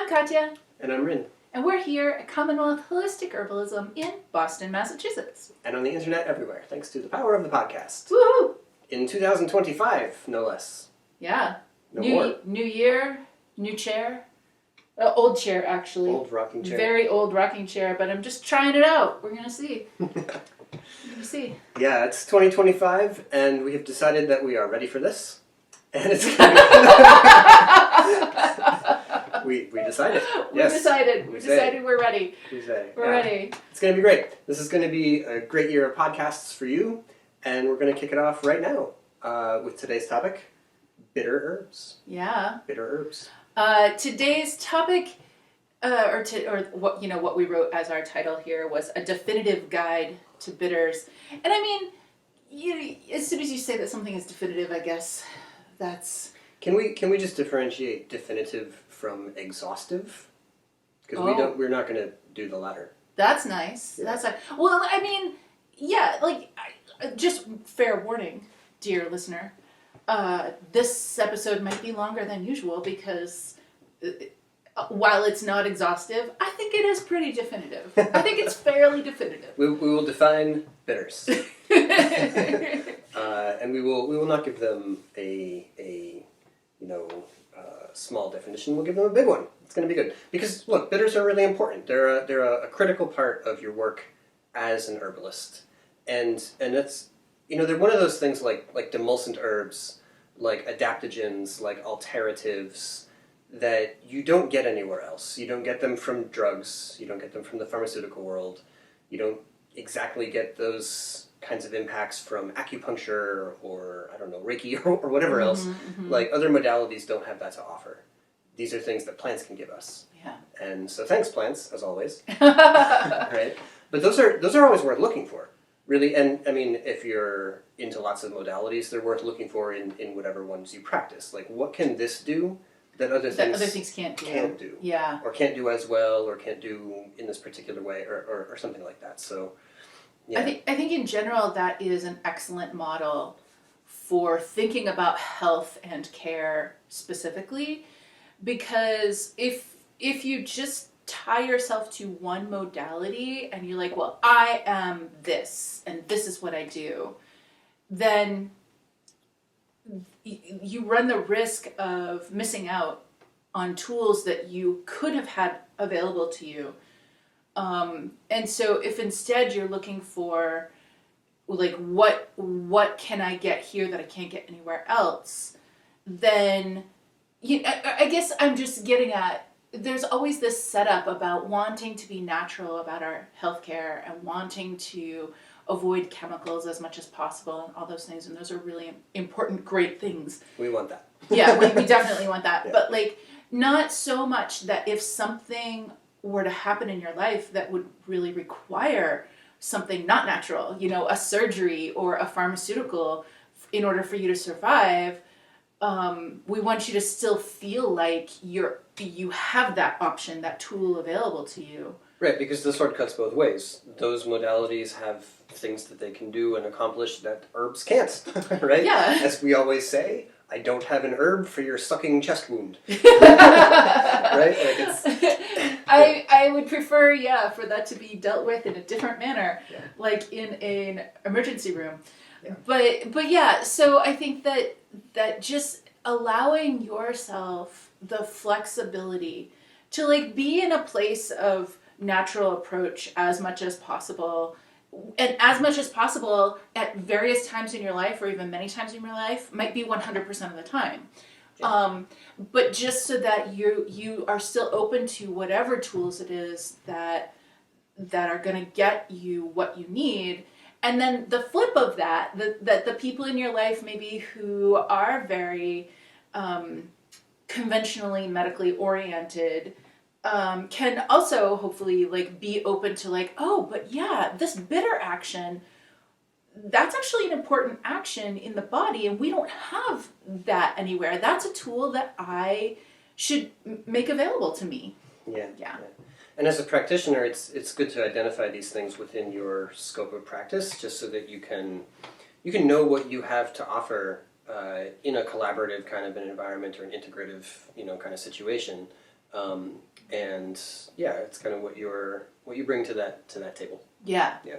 I'm Katja. And I'm Rin. And we're here at Commonwealth Holistic Herbalism in Boston, Massachusetts. And on the internet everywhere, thanks to the power of the podcast. Woohoo! In 2025, no less. Yeah. No more. New year, new chair. Old chair, actually. Old rocking chair. Very old rocking chair, but I'm just trying it out. We're going to see. Yeah, it's 2025, and we have decided that we are ready for this. And it's we decided. Yes. We decided we're ready. We're ready. It's going to be great. This is going to be a great year of podcasts for you, and we're going to kick it off right now with today's topic, bitter herbs. Yeah. Bitter herbs. Today's topic, or what we wrote as our title here was a definitive guide to bitters. And I mean, as soon as you say that something is definitive, I guess that's... Can we just differentiate definitive from exhaustive? Because we're not going to do the latter. That's nice. Yeah. Well, I mean, yeah, just fair warning, dear listener. This episode might be longer than usual because while it's not exhaustive, I think it is pretty definitive. I think it's fairly definitive. We will define bitters. And we will not give them a small definition. We'll give them a big one. It's going to be good. Because, look, bitters are really important. They're a critical part of your work as an herbalist. And it's, they're one of those things like demulcent herbs, like adaptogens, like alteratives, that you don't get anywhere else. You don't get them from drugs. You don't get them from the pharmaceutical world. You don't exactly get those kinds of impacts from acupuncture or, Reiki or whatever else. Mm-hmm. Like, other modalities don't have that to offer. These are things that plants can give us. Yeah. And so thanks, plants, as always. Right? But those are always worth looking for, really. And, I mean, if you're into lots of modalities, they're worth looking for in whatever ones you practice. Like, what can this do that other things can't do? Yeah. Or can't do as well, or can't do in this particular way, or something like that. So, yeah. I think in general that is an excellent model for thinking about health and care specifically, because if you just tie yourself to one modality and you're like, well, I am this and this is what I do, then you run the risk of missing out on tools that you could have had available to you. And so if instead you're looking for, like, what can I get here that I can't get anywhere else, then I guess I'm just getting at, there's always this setup about wanting to be natural about our healthcare and wanting to avoid chemicals as much as possible and all those things, and those are really important, great things. We want that. Yeah, we definitely want that. Yeah. But, not so much that if something were to happen in your life that would really require something not natural, a surgery or a pharmaceutical in order for you to survive, we want you to still feel like you have that option, that tool available to you. Right, because the sword cuts both ways. Those modalities have things that they can do and accomplish that herbs can't, right? Yeah. As we always say, I don't have an herb for your sucking chest wound. Right? I would prefer, for that to be dealt with in a different manner, like in an emergency room. Yeah. But yeah, so I think that just allowing yourself the flexibility to be in a place of natural approach as much as possible, and as much as possible at various times in your life, or even many times in your life, might be 100% of the time. Yeah. But just so that you are still open to whatever tools it is that are going to get you what you need. And then the flip of that the people in your life maybe who are very conventionally medically oriented can also hopefully be open to oh, but yeah, this bitter action, that's actually an important action in the body, and we don't have that anywhere. That's a tool that I should make available to me. Yeah. And as a practitioner, it's good to identify these things within your scope of practice, just so that you can know what you have to offer in a collaborative kind of an environment or an integrative kind of situation. And yeah, it's kind of what you bring to that table. Yeah. Yeah.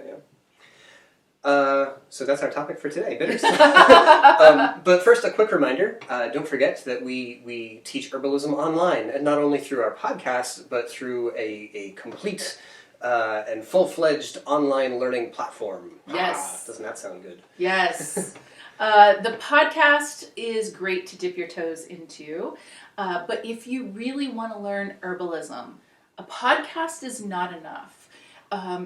So that's our topic for today, bitters. But first, a quick reminder, don't forget that we teach herbalism online, and not only through our podcast, but through a complete and full-fledged online learning platform. Yes. Doesn't that sound good? Yes. The podcast is great to dip your toes into, but if you really want to learn herbalism, a podcast is not enough.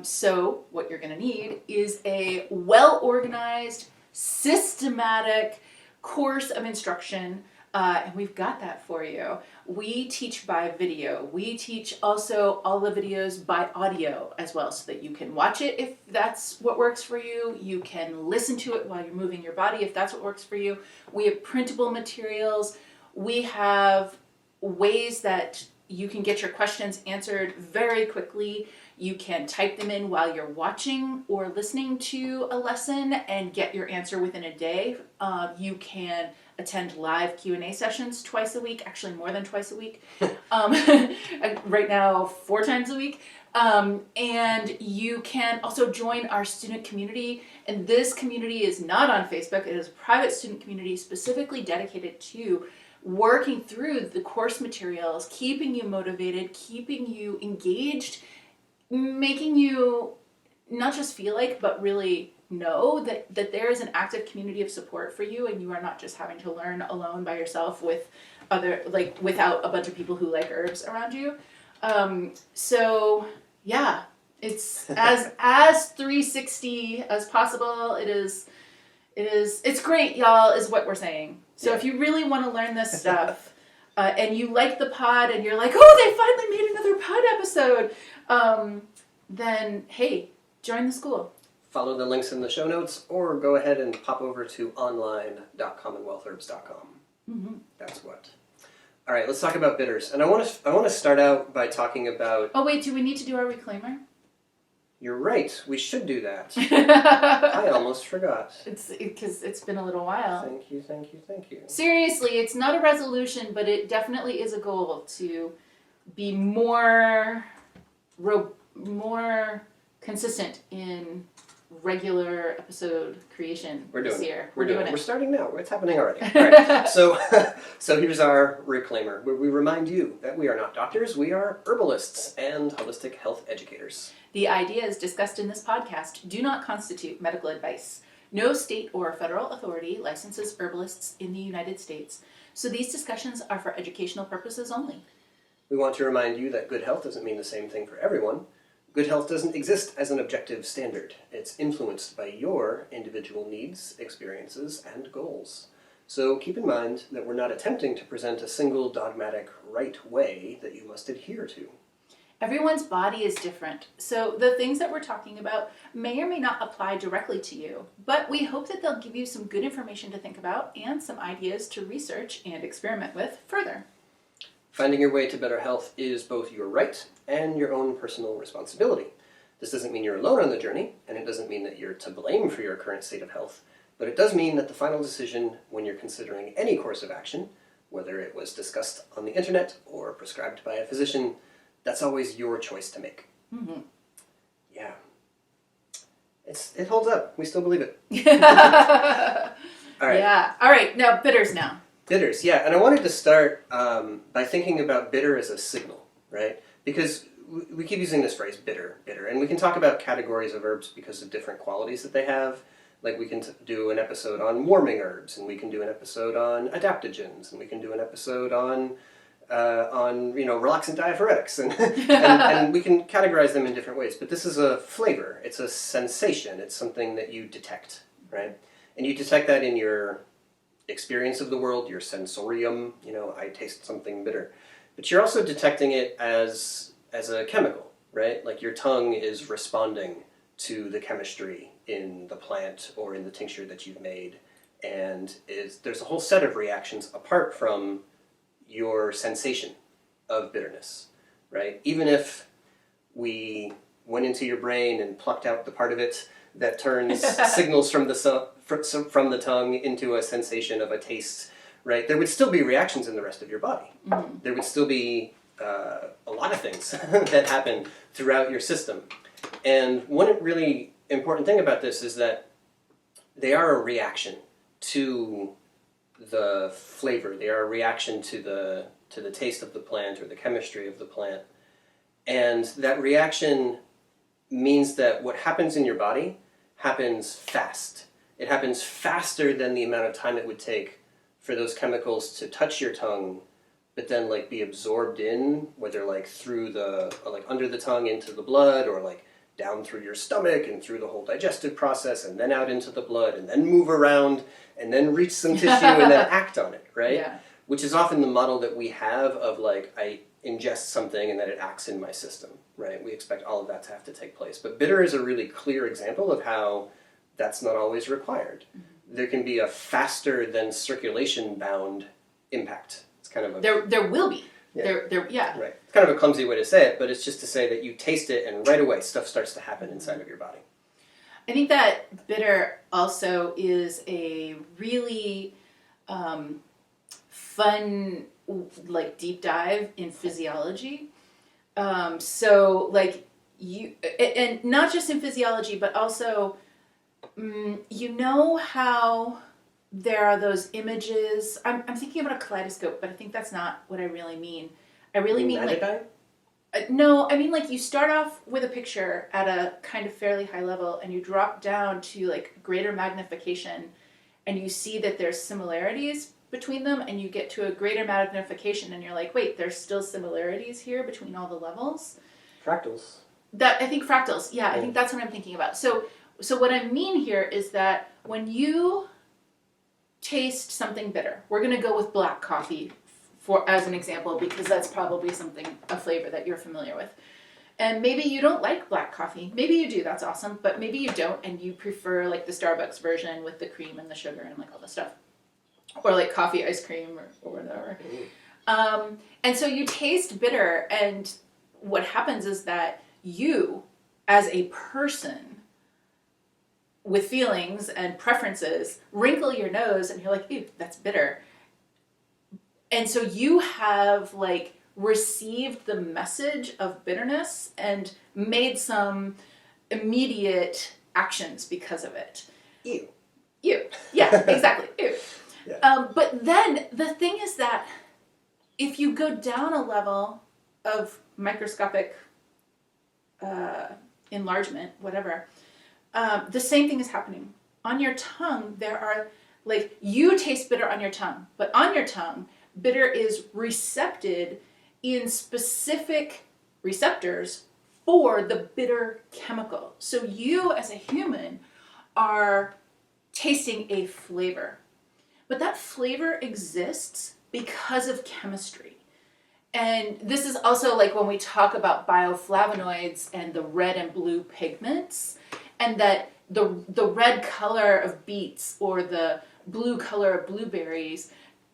So what you're going to need is a well-organized, systematic course of instruction, and we've got that for you. We teach by video. We teach also all the videos by audio as well, so that you can watch it if that's what works for you. You can listen to it while you're moving your body if that's what works for you. We have printable materials. We have ways that you can get your questions answered very quickly. You can type them in while you're watching or listening to a lesson and get your answer within a day. You can attend live Q&A sessions twice a week, actually more than twice a week. Right now, 4 times a week. And you can also join our student community. And this community is not on Facebook. It is a private student community specifically dedicated to working through the course materials, keeping you motivated, keeping you engaged, making you not just feel like, but really know that there is an active community of support for you, and you are not just having to learn alone by yourself with without a bunch of people who like herbs around you. So yeah, it's as 360 as possible. It's great, y'all, is what we're saying. So if you really want to learn this stuff, and you like the pod, and you're like, oh, they finally made another pod episode, then hey, join the school. Follow the links in the show notes, or go ahead and pop over to online.commonwealthherbs.com. Mm-hmm. That's what. All right, let's talk about bitters. And I want to start out by talking about... Oh, wait, do we need to do our reclaimer? You're right. We should do that. I almost forgot. Because it's been a little while. Thank you. Seriously, it's not a resolution, but it definitely is a goal to be more consistent in regular episode creation this year. We're doing it. We're starting now. It's happening already. All right. So here's our reclaimer, where we remind you that we are not doctors. We are herbalists and holistic health educators. The ideas discussed in this podcast do not constitute medical advice. No state or federal authority licenses herbalists in the United States, so these discussions are for educational purposes only. We want to remind you that good health doesn't mean the same thing for everyone. Good health doesn't exist as an objective standard. It's influenced by your individual needs, experiences, and goals. So keep in mind that we're not attempting to present a single dogmatic right way that you must adhere to. Everyone's body is different, so the things that we're talking about may or may not apply directly to you, but we hope that they'll give you some good information to think about and some ideas to research and experiment with further. Finding your way to better health is both your right and your own personal responsibility. This doesn't mean you're alone on the journey, and it doesn't mean that you're to blame for your current state of health, but it does mean that the final decision when you're considering any course of action, whether it was discussed on the internet or prescribed by a physician, that's always your choice to make. Mm-hmm. Yeah. It holds up. We still believe it. All right. Yeah. All right. Now, bitters now. Bitters, yeah. And I wanted to start by thinking about bitter as a signal, right? Because we keep using this phrase, bitter. And we can talk about categories of herbs because of different qualities that they have. Like we can do an episode on warming herbs, and we can do an episode on adaptogens, and we can do an episode on relaxant diaphoretics, and we can categorize them in different ways. But this is a flavor. It's a sensation. It's something that you detect, right? And you detect that in your experience of the world, your sensorium. I taste something bitter. But you're also detecting it as a chemical, right? Like your tongue is responding to the chemistry in the plant or in the tincture that you've made. And there's a whole set of reactions apart from your sensation of bitterness, right? Even if we went into your brain and plucked out the part of it that turns signals from the tongue into a sensation of a taste, right? There would still be reactions in the rest of your body. Mm-hmm. There would still be a lot of things that happen throughout your system. And one really important thing about this is that they are a reaction to the flavor. They are a reaction to the taste of the plant or the chemistry of the plant. And that reaction means that what happens in your body happens fast. It happens faster than the amount of time it would take for those chemicals to touch your tongue, but then like be absorbed in, whether like through the, like under the tongue into the blood, or like down through your stomach and through the whole digestive process, and then out into the blood, and then move around, and then reach some tissue and then act on it, right? Yeah. Which is often the model that we have of like, I ingest something and then it acts in my system, right? We expect all of that to have to take place. But bitter is a really clear example of how that's not always required. Mm-hmm. There can be a faster than circulation bound impact. It's kind of a... There will be. Yeah. Yeah. Right. It's kind of a clumsy way to say it, but it's just to say that you taste it and right away stuff starts to happen inside of your body. I think that bitter also is a really fun, like, deep dive in physiology. So, like, and not just in physiology, but also, you know how there are those images. I'm thinking about a kaleidoscope, but I think that's not what I really mean. I really mean like... No, I mean like you start off with a picture at a kind of fairly high level and you drop down to like greater magnification and you see that there's similarities between them and you get to a greater magnification and you're like, wait, there's still similarities here between all the levels? Fractals. I think fractals. Yeah, I think that's what I'm thinking about. So what I mean here is that when you taste something bitter, we're going to go with black coffee as an example, because that's probably a flavor that you're familiar with. And maybe you don't like black coffee. Maybe you do, that's awesome. But maybe you don't, and you prefer like the Starbucks version with the cream and the sugar and like all the stuff. Or like coffee ice cream or whatever. And so you taste bitter, and what happens is that you, as a person with feelings and preferences, wrinkle your nose and you're like, ew, that's bitter. And so you have like received the message of bitterness and made some immediate actions because of it. Ew. Yeah, exactly. Ew. Yeah. But then the thing is that if you go down a level of microscopic enlargement, whatever, the same thing is happening. On your tongue, there are, like, you taste bitter on your tongue, but on your tongue, bitter is recepted in specific receptors for the bitter chemical. So you, as a human, are tasting a flavor. But that flavor exists because of chemistry. And this is also like when we talk about bioflavonoids and the red and blue pigments, and that the red color of beets or the blue color of blueberries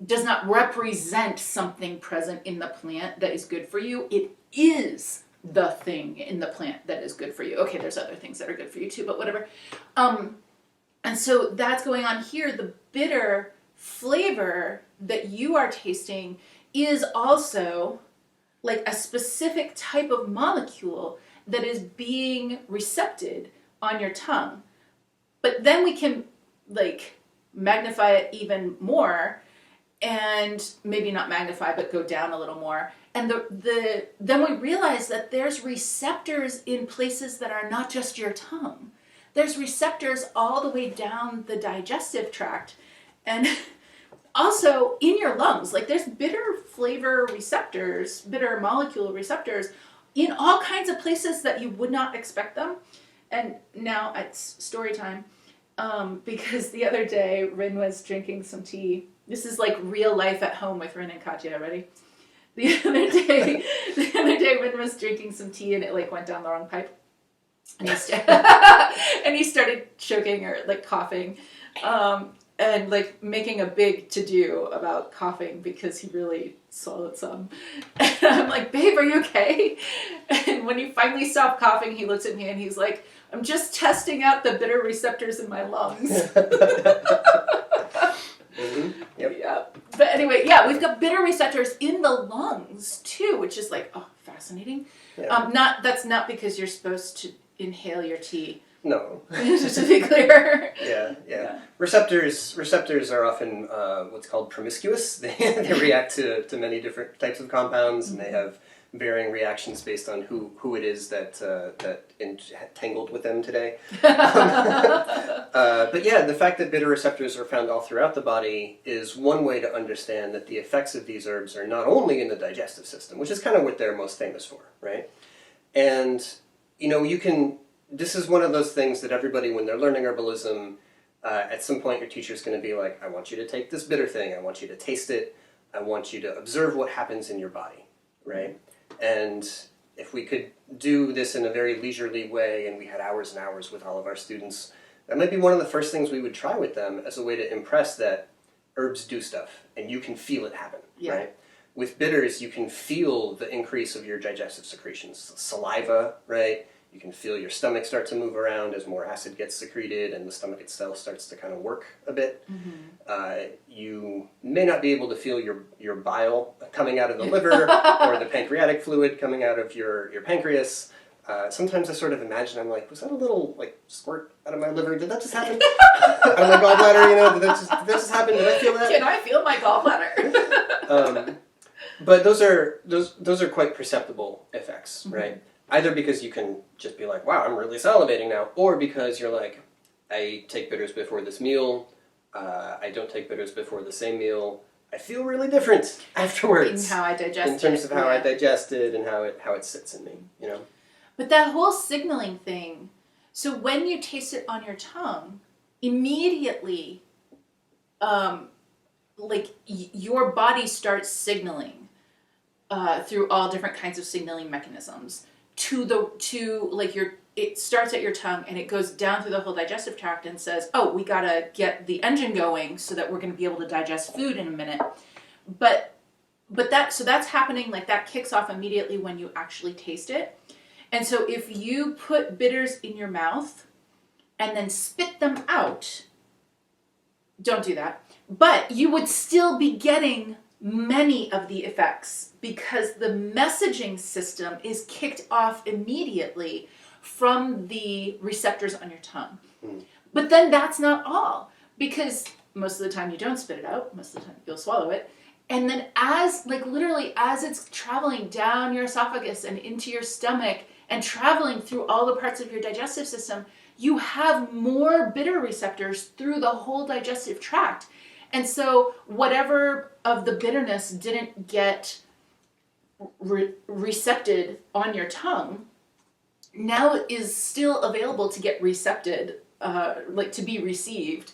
does not represent something present in the plant that is good for you. It is the thing in the plant that is good for you. Okay, there's other things that are good for you too, but whatever. And so that's going on here. The bitter flavor that you are tasting is also like a specific type of molecule that is being recepted on your tongue. But then we can like magnify it even more, and maybe not magnify, but go down a little more. And then we realize that there's receptors in places that are not just your tongue. There's receptors all the way down the digestive tract, and also in your lungs. Like there's bitter flavor receptors, bitter molecule receptors in all kinds of places that you would not expect them. And now it's story time, because the other day Rin was drinking some tea. This is like real life at home with Rin and Katja. Ready? The other day Rin was drinking some tea and it like went down the wrong pipe, and he started choking or like coughing, and like making a big to-do about coughing because he really swallowed some. And I'm like, babe, are you okay? And when he finally stopped coughing, he looks at me and he's like, I'm just testing out the bitter receptors in my lungs. Mm-hmm. Yep. Yeah. But anyway, yeah, we've got bitter receptors in the lungs too, which is like, oh, fascinating. Yeah. That's not because you're supposed to inhale your tea. No. Just to be clear. Yeah. Receptors are often what's called promiscuous. They react to many different types of compounds, and they have varying reactions based on who it is that entangled with them today. But yeah, the fact that bitter receptors are found all throughout the body is one way to understand that the effects of these herbs are not only in the digestive system, which is kind of what they're most famous for, right? And, this is one of those things that everybody, when they're learning herbalism, at some point your teacher's going to be like, I want you to take this bitter thing, I want you to taste it, I want you to observe what happens in your body, right? And if we could do this in a very leisurely way, and we had hours and hours with all of our students, that might be one of the first things we would try with them as a way to impress that herbs do stuff, and you can feel it happen, right? With bitters, you can feel the increase of your digestive secretions, saliva, right? You can feel your stomach start to move around as more acid gets secreted and the stomach itself starts to kind of work a bit. You may not be able to feel your bile coming out of the liver or the pancreatic fluid coming out of your pancreas. Sometimes I sort of imagine, I'm like, was that a little squirt out of my liver? Did that just happen? Out of my gallbladder, did that just happen? Did I feel that? Can I feel my gallbladder? But those are quite perceptible effects, right? Either because you can just be like, wow, I'm really salivating now, or because you're like, I take bitters before this meal, I don't take bitters before the same meal, I feel really different afterwards. In how I digest it. In terms of how I digest it and how it sits in me, But that whole signaling thing, so when you taste it on your tongue, immediately, your body starts signaling through all different kinds of signaling mechanisms it starts at your tongue and it goes down through the whole digestive tract and says, oh, we gotta get the engine going so that we're gonna be able to digest food in a minute. But that's happening, that kicks off immediately when you actually taste it. And so if you put bitters in your mouth and then spit them out, don't do that. But you would still be getting many of the effects because the messaging system is kicked off immediately from the receptors on your tongue. But then that's not all, because most of the time you don't spit it out, most of the time you'll swallow it. And then literally as it's traveling down your esophagus and into your stomach and traveling through all the parts of your digestive system, you have more bitter receptors through the whole digestive tract. And so whatever of the bitterness didn't get recepted on your tongue, now is still available to get recepted, to be received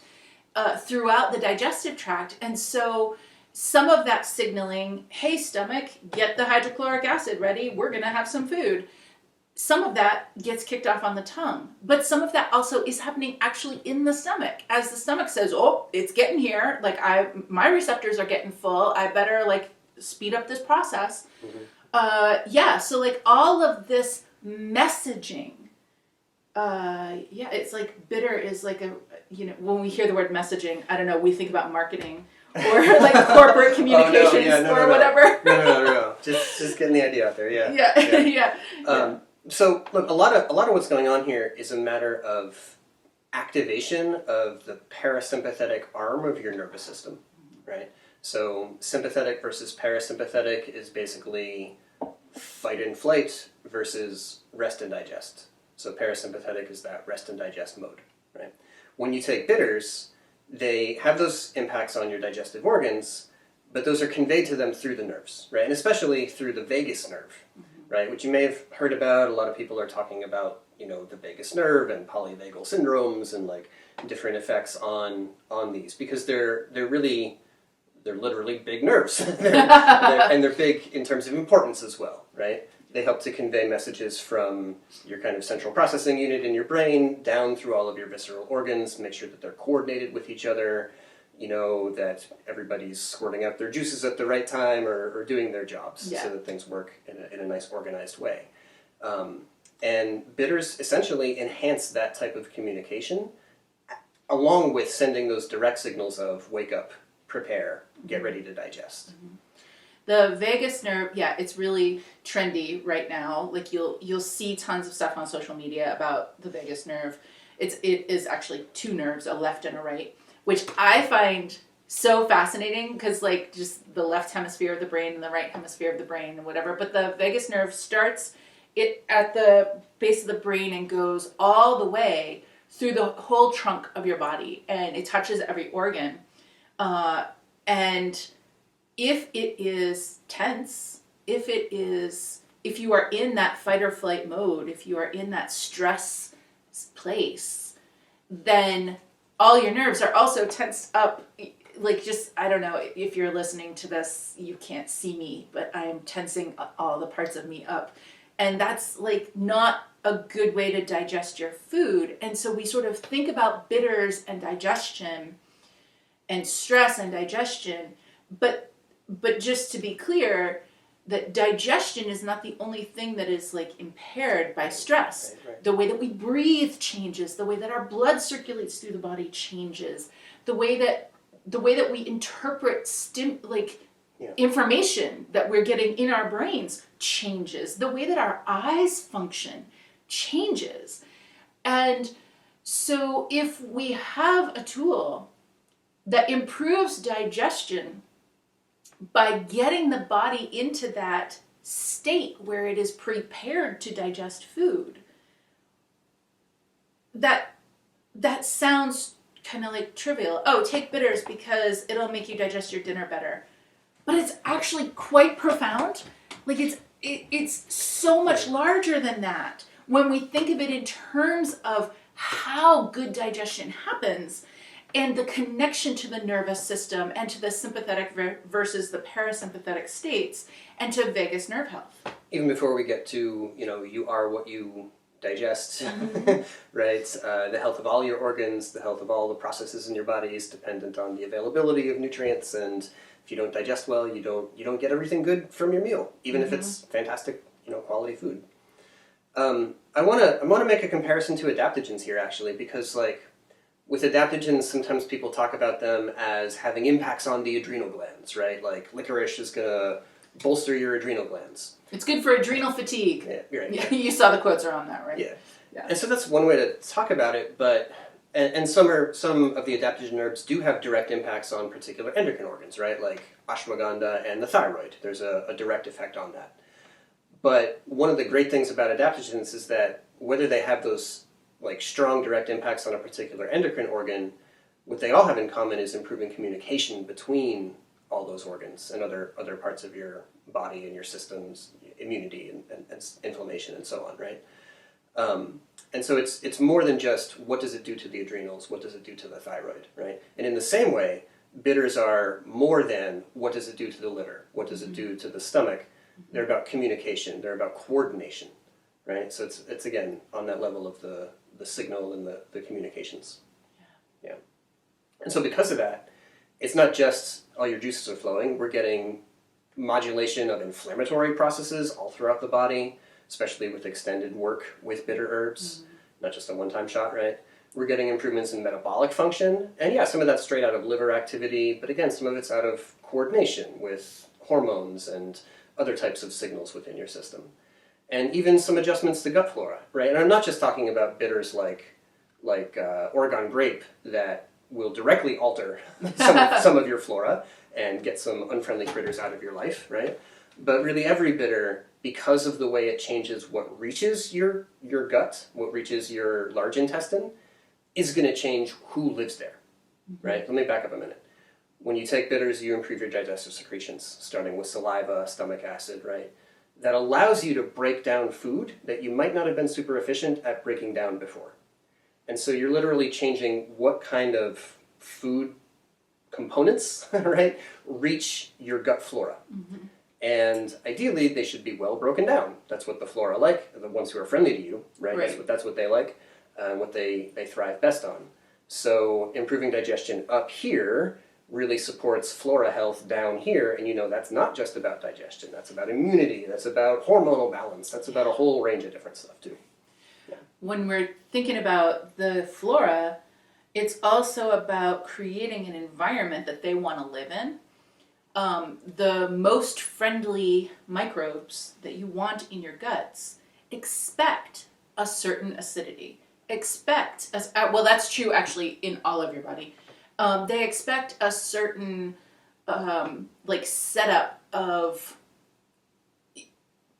throughout the digestive tract. And so some of that signaling, hey stomach, get the hydrochloric acid ready, we're gonna have some food. Some of that gets kicked off on the tongue, but some of that also is happening actually in the stomach. As the stomach says, oh, it's getting here, my receptors are getting full, I better speed up this process. So all of this messaging, it's bitter is when we hear the word messaging, I don't know, we think about marketing or corporate communications whatever. No. Just getting the idea out there, yeah. So look, a lot of what's going on here is a matter of activation of the parasympathetic arm of your nervous system, right? So sympathetic versus parasympathetic is basically fight and flight versus rest and digest. So parasympathetic is that rest and digest mode, right? When you take bitters, they have those impacts on your digestive organs, but those are conveyed to them through the nerves, right? And especially through the vagus nerve, right? Which you may have heard about. A lot of people are talking about, the vagus nerve and polyvagal syndromes and different effects on these, because they're literally big nerves. they're big in terms of importance as well, right? They help to convey messages from your kind of central processing unit in your brain down through all of your visceral organs, make sure that they're coordinated with each other, that everybody's squirting out their juices at the right time or doing their jobs so that things work in a nice organized way. And bitters essentially enhance that type of communication along with sending those direct signals of wake up, prepare, get ready to digest. The vagus nerve, it's really trendy right now. Like you'll see tons of stuff on social media about the vagus nerve. It is actually two nerves, a left and a right, which I find so fascinating because like just the left hemisphere of the brain and the right hemisphere of the brain and whatever. But the vagus nerve starts at the base of the brain and goes all the way through the whole trunk of your body, and it touches every organ. And if it is tense, if you are in that fight or flight mode, if you are in that stress place, then all your nerves are also tensed up. Like just, I don't know, if you're listening to this, you can't see me, but I am tensing all the parts of me up. And that's like not a good way to digest your food. And so we sort of think about bitters and digestion and stress and digestion, but just to be clear, that digestion is not the only thing that is like impaired by stress. Right. The way that we breathe changes, the way that our blood circulates through the body changes, the way that we interpret information that we're getting in our brains changes, the way that our eyes function changes. And so if we have a tool that improves digestion by getting the body into that state where it is prepared to digest food, that sounds kind of like trivial. Oh, take bitters because it'll make you digest your dinner better. But it's actually quite profound. Like it's so much larger than that. When we think of it in terms of how good digestion happens and the connection to the nervous system and to the sympathetic versus the parasympathetic states and to vagus nerve health. Even before we get to, you are what you digest, right? The health of all your organs, the health of all the processes in your body is dependent on the availability of nutrients, and if you don't digest well, you don't get everything good from your meal, even if it's fantastic, quality food. I want to make a comparison to adaptogens here, actually, because like with adaptogens, sometimes people talk about them as having impacts on the adrenal glands, right? Like licorice is going to bolster your adrenal glands. It's good for adrenal fatigue. Yeah, you're right. Yeah. You saw the quotes around that, right? Yeah. And so that's one way to talk about it, but and some of the adaptogen herbs do have direct impacts on particular endocrine organs, right? Like ashwagandha and the thyroid. There's a direct effect on that. But one of the great things about adaptogens is that whether they have those like strong direct impacts on a particular endocrine organ, what they all have in common is improving communication between all those organs and other parts of your body and your systems, immunity and inflammation and so on, right? And so it's more than just what does it do to the adrenals, what does it do to the thyroid, right? And in the same way, bitters are more than what does it do to the liver, what does it do to the stomach. They're about communication, they're about coordination, right? So it's again on that level of the signal and the communications. Yeah. And so because of that, it's not just all your juices are flowing, we're getting modulation of inflammatory processes all throughout the body, especially with extended work with bitter herbs, not just a one-time shot, right? We're getting improvements in metabolic function, and yeah, some of that's straight out of liver activity, but again, some of it's out of coordination with hormones and other types of signals within your system. And even some adjustments to gut flora, right? And I'm not just talking about bitters like Oregon grape that will directly alter some of your flora and get some unfriendly critters out of your life, right? But really every bitter, because of the way it changes what reaches your gut, what reaches your large intestine, is going to change who lives there, right? Let me back up a minute. When you take bitters, you improve your digestive secretions, starting with saliva, stomach acid, right? That allows you to break down food that you might not have been super efficient at breaking down before. And so you're literally changing what kind of food components, right, reach your gut flora. And ideally, they should be well broken down. That's what the flora like, the ones who are friendly to you, right? That's what they like, what they thrive best on. So improving digestion up here really supports flora health down here, and that's not just about digestion, that's about immunity, that's about hormonal balance, that's about a whole range of different stuff too. When we're thinking about the flora, It's also about creating an environment that they want to live in. The most friendly microbes that you want in your guts expect a certain acidity. Well, that's true actually in all of your body. They expect a certain setup of.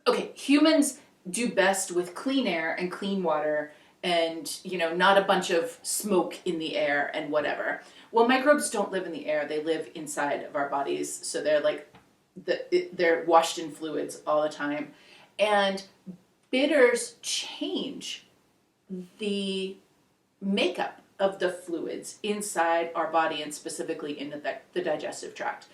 Okay, humans do best with clean air and clean water, and not a bunch of smoke in the air and whatever. Well, microbes don't live in the air; they live inside of our bodies, so they're washed in fluids all the time, and bitters change the makeup of the fluids inside our body and specifically in the digestive tract.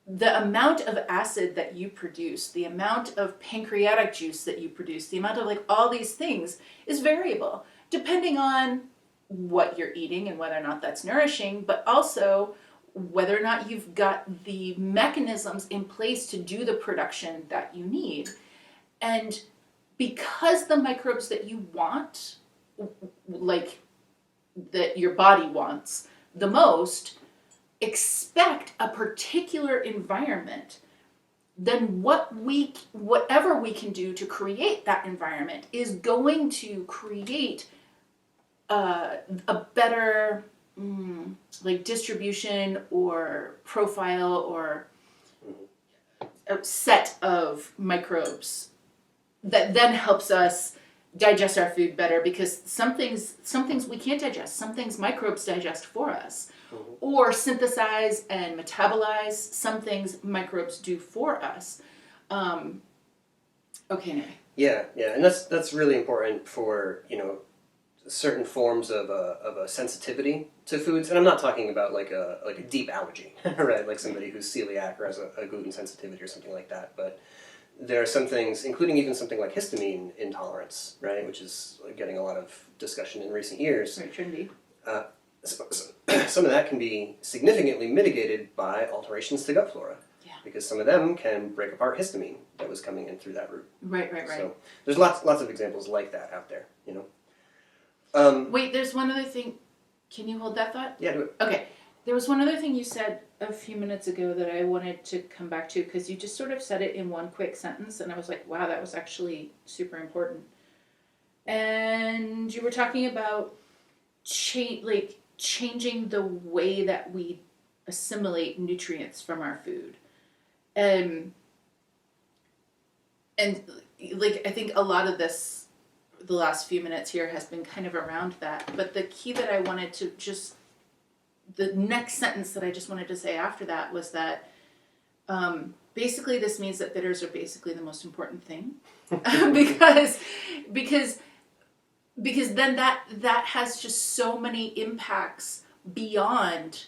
The amount of acid that you produce, the amount of pancreatic juice that you produce, the amount of all these things is variable depending on what you're eating and whether or not that's nourishing, but also whether or not you've got the mechanisms in place to do the production that you need. And because the microbes that you want, that your body wants the most, expect a particular environment, then whatever we can do to create that environment is going to create a better distribution or profile or a set of microbes that then helps us digest our food better, because some things we can't digest, some things microbes digest for us, or synthesize and metabolize. Some things microbes do for us. Okay. Yeah, and that's really important for certain forms of a sensitivity to foods, and I'm not talking about like a deep allergy, right? Like somebody who's celiac or has a gluten sensitivity or something like that. But there are some things, including even something like histamine intolerance, right, which is getting a lot of discussion in recent years. Right, Trinity. Some of that can be significantly mitigated by alterations to gut flora. Yeah. Because some of them can break apart histamine that was coming in through that route. Right. So there's lots of examples like that out there, Wait, there's one other thing. Can you hold that thought? Yeah, do it. Okay. There was one other thing you said a few minutes ago that I wanted to come back to, because you just sort of said it in one quick sentence, and I was like, wow, that was actually super important. And you were talking about changing the way that we assimilate nutrients from our food. And I think a lot of this, the last few minutes here, has been kind of around that. But the key that I wanted to the next sentence that I just wanted to say after that was that basically this means that bitters are basically the most important thing. because then that has just so many impacts beyond,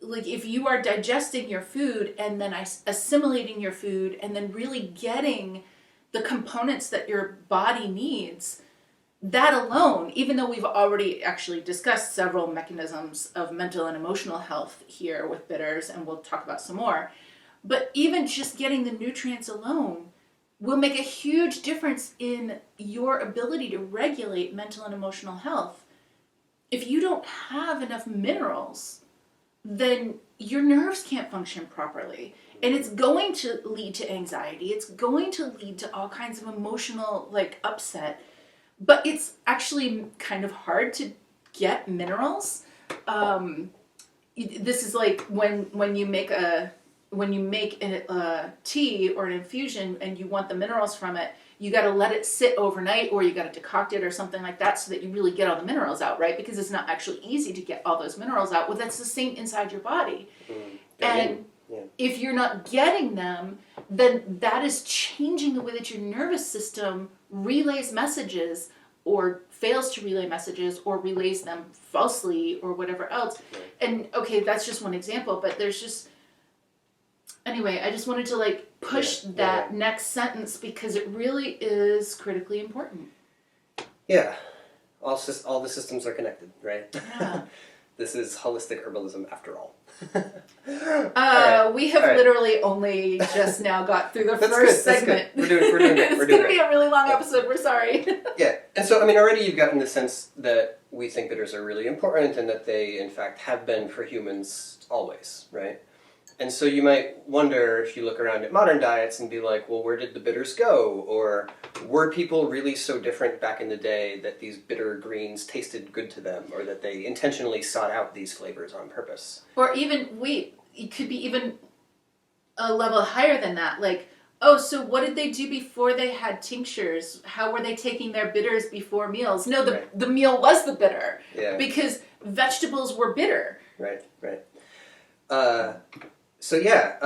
if you are digesting your food and then assimilating your food and then really getting the components that your body needs, that alone, even though we've already actually discussed several mechanisms of mental and emotional health here with bitters, and we'll talk about some more, but even just getting the nutrients alone will make a huge difference in your ability to regulate mental and emotional health. If you don't have enough minerals, then your nerves can't function properly. And it's going to lead to anxiety. It's going to lead to all kinds of emotional upset. But it's actually kind of hard to get minerals. This is like when you make a tea or an infusion and you want the minerals from it, you got to let it sit overnight, or you got to decoct it or something like that, so that you really get all the minerals out, right? Because it's not actually easy to get all those minerals out. Well, that's the same inside your body. And if you're not getting them, then that is changing the way that your nervous system relays messages, or fails to relay messages, or relays them falsely, or whatever else. And okay, that's just one example, but there's just... Anyway, I just wanted to push that next sentence, because it really is critically important. Yeah. All the systems are connected, right? Yeah. This is holistic herbalism after all. We We have literally only just now got through the first segment. We're doing good. It's going to be a really long episode. We're sorry. Yeah. And so, I mean, already you've gotten the sense that we think bitters are really important and that they, in fact, have been for humans always, right? And so you might wonder if you look around at modern diets and be like, well, where did the bitters go? Or were people really so different back in the day that these bitter greens tasted good to them, or that they intentionally sought out these flavors on purpose? Or even, it could be even a level higher than that. Like, oh, so what did they do before they had tinctures? How were they taking their bitters before meals? No, the meal was the bitter. Yeah. Because vegetables were bitter. Right. So yeah,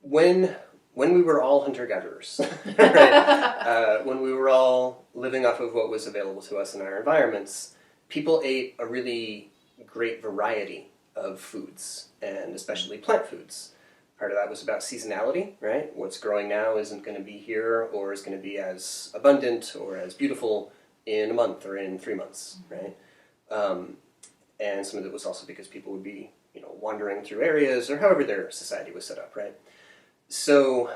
when we were all hunter-gatherers, right? When we were all living off of what was available to us in our environments, people ate a really great variety of foods, and especially plant foods. Part of that was about seasonality, right? What's growing now isn't going to be here, or is going to be as abundant or as beautiful in a month or in 3 months, right? And some of it was also because people would be wandering through areas, or however their society was set up, right? So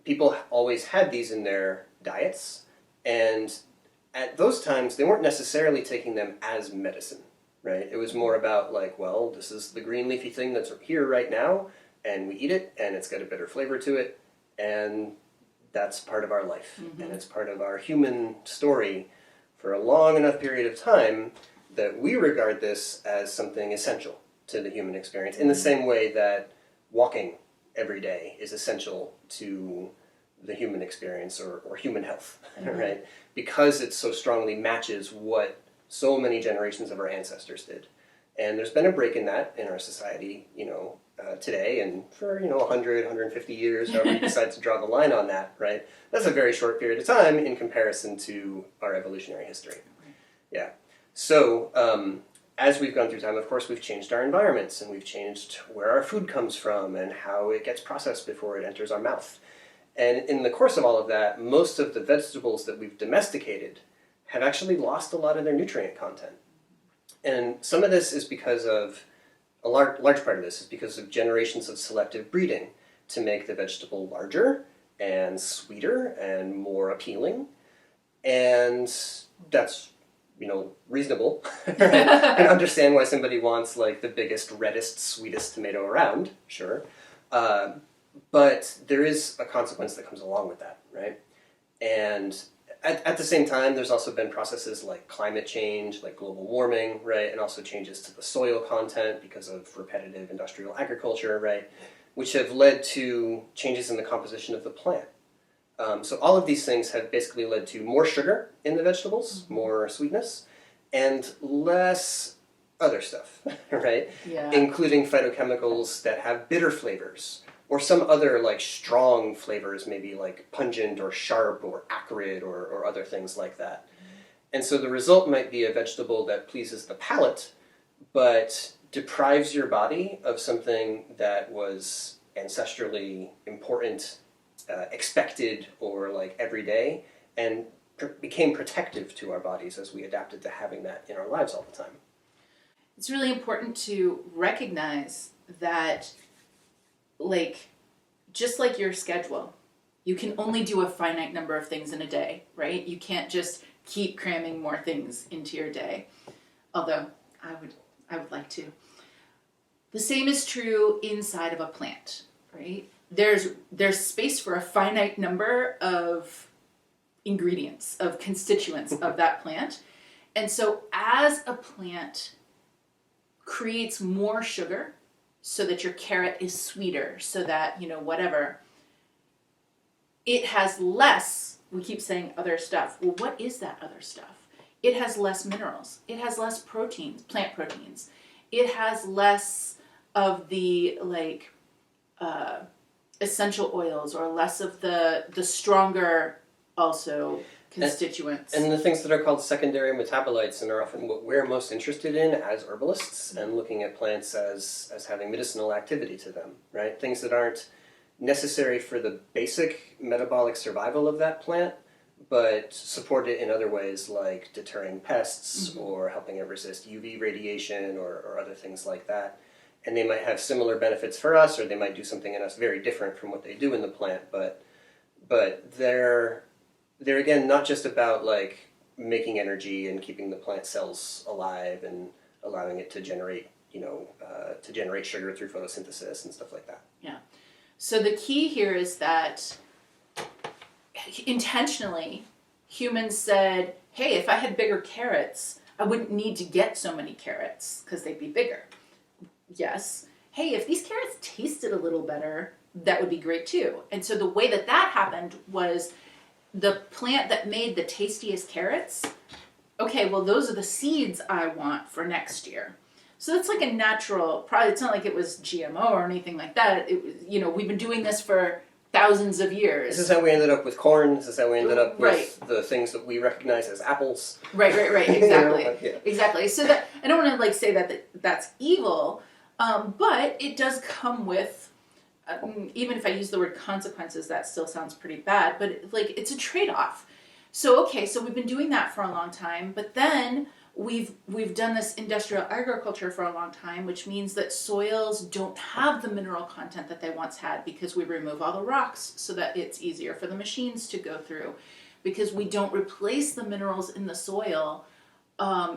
people always had these in their diets, and at those times they weren't necessarily taking them as medicine, right? It was more about like, well, this is the green leafy thing that's here right now, and we eat it, and it's got a bitter flavor to it, and that's part of our life, and it's part of our human story for a long enough period of time that we regard this as something essential to the human experience, in the same way that walking every day is essential to the human experience or human health, right? Because it so strongly matches what so many generations of our ancestors did. And there's been a break in that in our society, today, and for 100, 150 years, however you decide to draw the line on that, right? That's a very short period of time in comparison to our evolutionary history. Yeah. So, as we've gone through time, of course, we've changed our environments, and we've changed where our food comes from and how it gets processed before it enters our mouth. And in the course of all of that, most of the vegetables that we've domesticated have actually lost a lot of their nutrient content. And some of this is because of, a large part of this is because of generations of selective breeding to make the vegetable larger and sweeter and more appealing. And that's reasonable, right? And understand why somebody wants like the biggest, reddest, sweetest tomato around, sure. But there is a consequence that comes along with that, right? And at the same time, there's also been processes like climate change, like global warming, right? And also changes to the soil content because of repetitive industrial agriculture, right? Which have led to changes in the composition of the plant. So all of these things have basically led to more sugar in the vegetables, more sweetness, and less other stuff, right? Yeah. Including phytochemicals that have bitter flavors, or some other like strong flavors, maybe like pungent or sharp or acrid or other things like that. And so the result might be a vegetable that pleases the palate, but deprives your body of something that was ancestrally important, expected, or like everyday, and became protective to our bodies as we adapted to having that in our lives all the time. It's really important to recognize that, like, just like your schedule, you can only do a finite number of things in a day, right? You can't just keep cramming more things into your day. Although I would like to. The same is true inside of a plant, right? There's space for a finite number of ingredients, of constituents of that plant. And so as a plant creates more sugar so that your carrot is sweeter, so that, whatever, it has less, we keep saying other stuff. Well, what is that other stuff? It has less minerals. It has less proteins, plant proteins. It has less of the, essential oils, or less of the stronger also constituents. And the things that are called secondary metabolites, and are often what we're most interested in as herbalists, and looking at plants as having medicinal activity to them, right? Things that aren't necessary for the basic metabolic survival of that plant, but support it in other ways, like deterring pests or helping it resist UV radiation or other things like that. and they might have similar benefits for us, or they might do something in us very different from what they do in the plant. But they're again not just about like making energy and keeping the plant cells alive and allowing it to generate sugar through photosynthesis and stuff like that. Yeah. So the key here is that intentionally humans said, hey, if I had bigger carrots, I wouldn't need to get so many carrots because they'd be bigger. Yes. Hey, if these carrots tasted a little better, that would be great too. And so the way that happened was the plant that made the tastiest carrots, okay, well, those are the seeds I want for next year. So it's like a natural, probably it's not like it was GMO or anything like that. It was, we've been doing this for thousands of years. This is how we ended up with corn. This is how we ended up with the things that we recognize as apples. Right. Exactly. Yeah. Exactly. So that I don't want to say that that's evil, but it does come with, even if I use the word consequences, that still sounds pretty bad, but it's a trade-off. So, okay, so we've been doing that for a long time, but then we've done this industrial agriculture for a long time, which means that soils don't have the mineral content that they once had because we remove all the rocks so that it's easier for the machines to go through, because we don't replace the minerals in the soil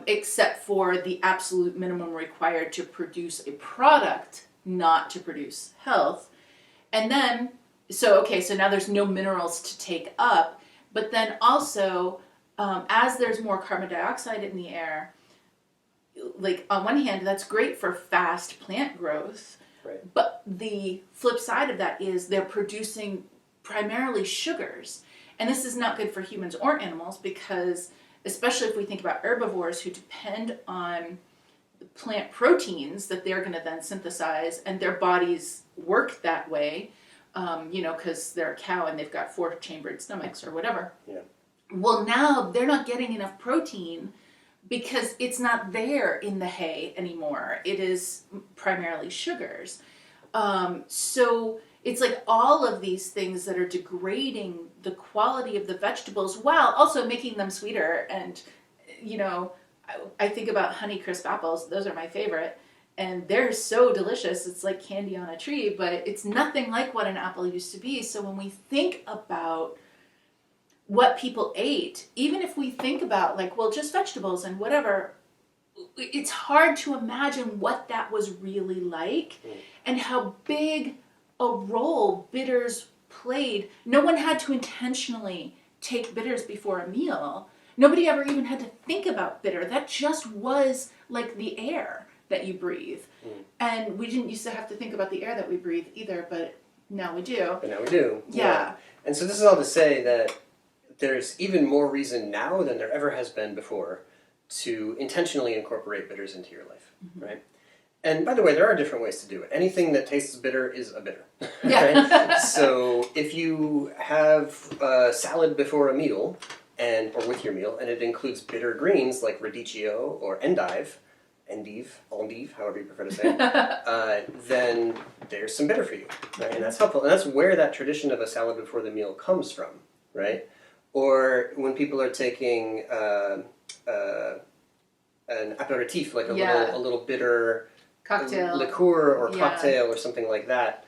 except for the absolute minimum required to produce a product, not to produce health. And then, so now there's no minerals to take up, but then also, as there's more carbon dioxide in the air, like on one hand, that's great for fast plant growth, right. But the flip side of that is they're producing primarily sugars. And this is not good for humans or animals because, especially if we think about herbivores who depend on plant proteins that they're going to then synthesize, and their bodies work that way, because they're a cow and they've got 4-chambered stomachs or whatever. Yeah. Well, now they're not getting enough protein because it's not there in the hay anymore. It is primarily sugars. So it's like all of these things that are degrading the quality of the vegetables while also making them sweeter. And, I think about Honeycrisp apples. Those are my favorite. And they're so delicious. It's like candy on a tree, but it's nothing like what an apple used to be. So when we think about what people ate, even if we think about just vegetables and whatever, it's hard to imagine what that was really like and how big a role bitters played. No one had to intentionally take bitters before a meal. Nobody ever even had to think about bitter. That just was like the air that you breathe. And we didn't used to have to think about the air that we breathe either, but now we do. But now we do. Yeah. And so this is all to say that there's even more reason now than there ever has been before to intentionally incorporate bitters into your life, right? And by the way, there are different ways to do it. Anything that tastes bitter is a bitter. Yeah. Right? So if you have a salad before a meal, or with your meal, and it includes bitter greens like radicchio or endive, however you prefer to say it, then there's some bitter for you, right? And that's helpful. And that's where that tradition of a salad before the meal comes from, right? Or when people are taking an aperitif, like a little bitter cocktail, liqueur or cocktail or something like that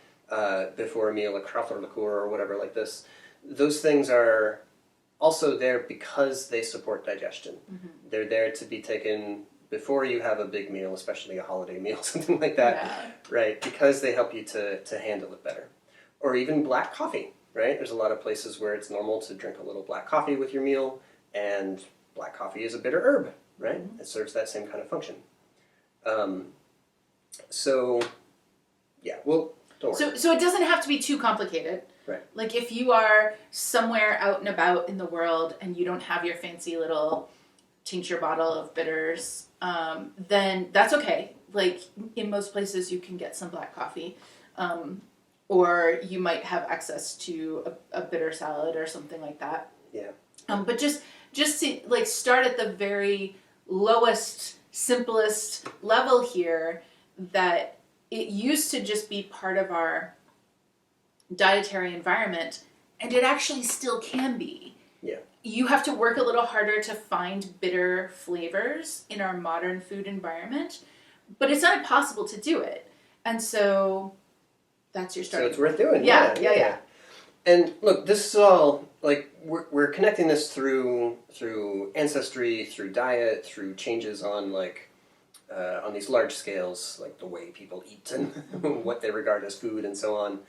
before a meal, a Krauter liqueur or whatever like this. Those things are also there because they support digestion. They're there to be taken before you have a big meal, especially a holiday meal, something like that, right? Because they help you to handle it better. Or even black coffee, right? There's a lot of places where it's normal to drink a little black coffee with your meal, and black coffee is a bitter herb, right? It serves that same kind of function. So don't worry. So it doesn't have to be too complicated. Right. Like if you are somewhere out and about in the world and you don't have your fancy little tincture bottle of bitters, then that's okay. Like in most places you can get some black coffee, or you might have access to a bitter salad or something like that. Yeah. But just to start at the very lowest, simplest level here, that it used to just be part of our dietary environment, and it actually still can be. Yeah. You have to work a little harder to find bitter flavors in our modern food environment, but it's not impossible to do it. And so that's your So starting. it's worth doing. Yeah. And look, this is all like we're connecting this through ancestry, through diet, through changes on on these large scales, like the way people eat and what they regard as food and so on.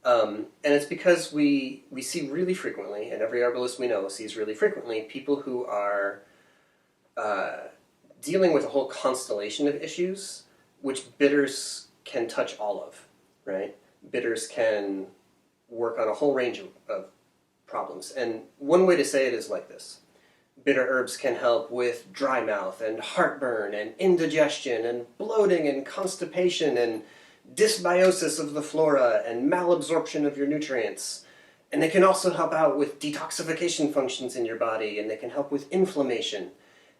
And it's because we see really frequently, and every herbalist we know sees really frequently, people who are dealing with a whole constellation of issues, which bitters can touch all of, right? Bitters can work on a whole range of problems. And one way to say it is like this. Bitter herbs can help with dry mouth and heartburn and indigestion and bloating and constipation and dysbiosis of the flora and malabsorption of your nutrients. And they can also help out with detoxification functions in your body, and they can help with inflammation.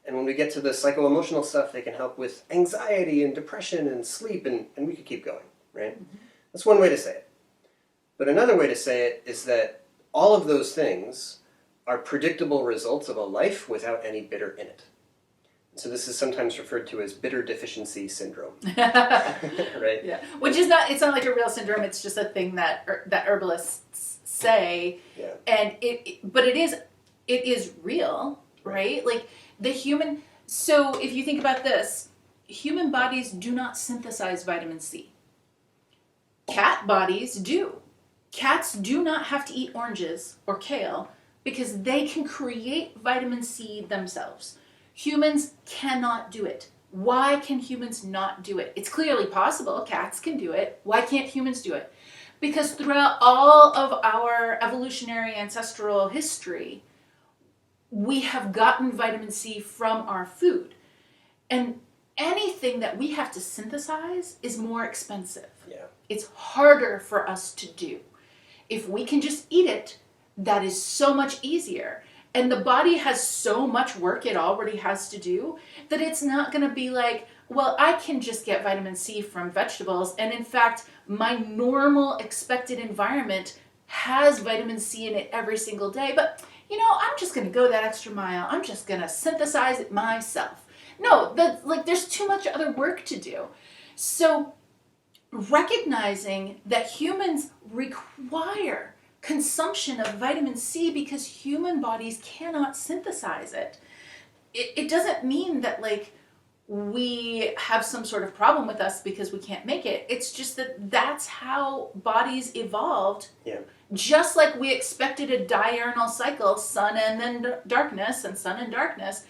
And when we get to the psycho-emotional stuff, they can help with anxiety and depression and sleep, and we could keep going, right? Mm-hmm. That's one way to say it. But another way to say it is that all of those things are predictable results of a life without any bitter in it. And so this is sometimes referred to as bitter deficiency syndrome, right? Yeah, which is not, it's not like a real syndrome, it's just a thing that herbalists say, and but it is real, right? Like the human, so if you think about this, human bodies do not synthesize vitamin C. Cat bodies do. Cats do not have to eat oranges or kale because they can create vitamin C themselves. Humans cannot do it. Why can humans not do it? It's clearly possible. Cats can do it. Why can't humans do it? Because throughout all of our evolutionary ancestral history, we have gotten vitamin C from our food. And anything that we have to synthesize is more expensive. Yeah. It's harder for us to do. If we can just eat it, that is so much easier. And the body has so much work it already has to do that it's not going to be like, well, I can just get vitamin C from vegetables. And in fact, my normal expected environment has vitamin C in it every single day. But, I'm just going to go that extra mile. I'm just going to synthesize it myself. No, there's too much other work to do. So recognizing that humans require consumption of vitamin C because human bodies cannot synthesize it. It doesn't mean that we have some sort of problem with us because we can't make it. It's just that that's how bodies evolved. Yeah. Just like we expected a diurnal cycle, sun and then darkness and sun and darkness.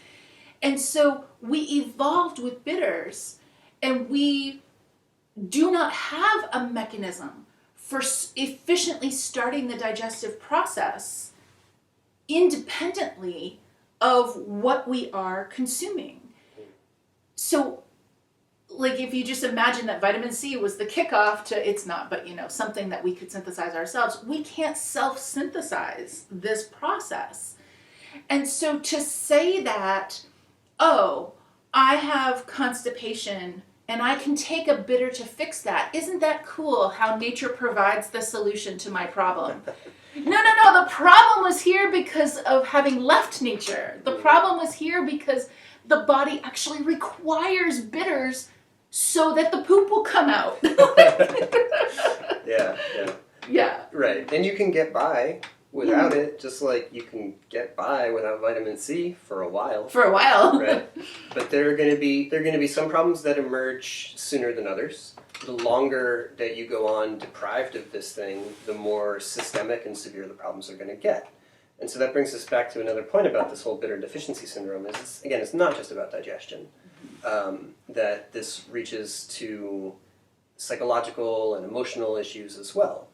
And so we evolved with bitters, and we do not have a mechanism for efficiently starting the digestive process independently of what we are consuming. So, if you just imagine that vitamin C was the kickoff to, it's not, but something that we could synthesize ourselves, we can't self-synthesize this process. And so to say that, oh, I have constipation and I can take a bitter to fix that. Isn't that cool how nature provides the solution to my problem? No. The problem was here because of having left nature. The problem was here because the body actually requires bitters so that the poop will come out. Yeah. Right. And you can get by without it, just like you can get by without vitamin C for a while. Right. But there are going to be some problems that emerge sooner than others. The longer that you go on deprived of this thing, the more systemic and severe the problems are going to get. And so that brings us back to another point about this whole bitter deficiency syndrome. It's not just about digestion. That this reaches to psychological and emotional issues as well.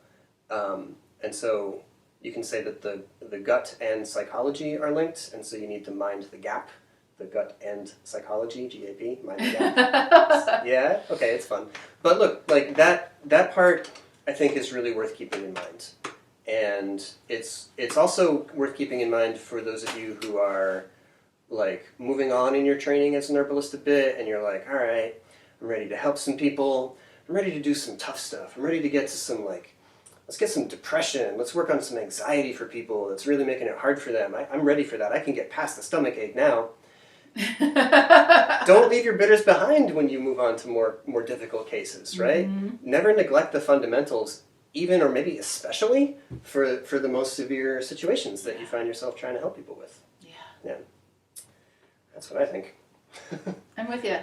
And so you can say that the gut and psychology are linked, and so you need to mind the gap. The gut and psychology, GAP, mind the gap. Yeah? Okay, it's fun. But look, that part I think is really worth keeping in mind. And it's also worth keeping in mind for those of you who are moving on in your training as an herbalist a bit, and you're like, all right, I'm ready to help some people. I'm ready to do some tough stuff. I'm ready to get to some let's get some depression. Let's work on some anxiety for people that's really making it hard for them. I'm ready for that. I can get past the stomach ache now. Don't leave your bitters behind when you move on to more difficult cases, right? Never neglect the fundamentals, even or maybe especially for the most severe situations that you find yourself trying to help people with. Yeah. That's what I think. I'm with you.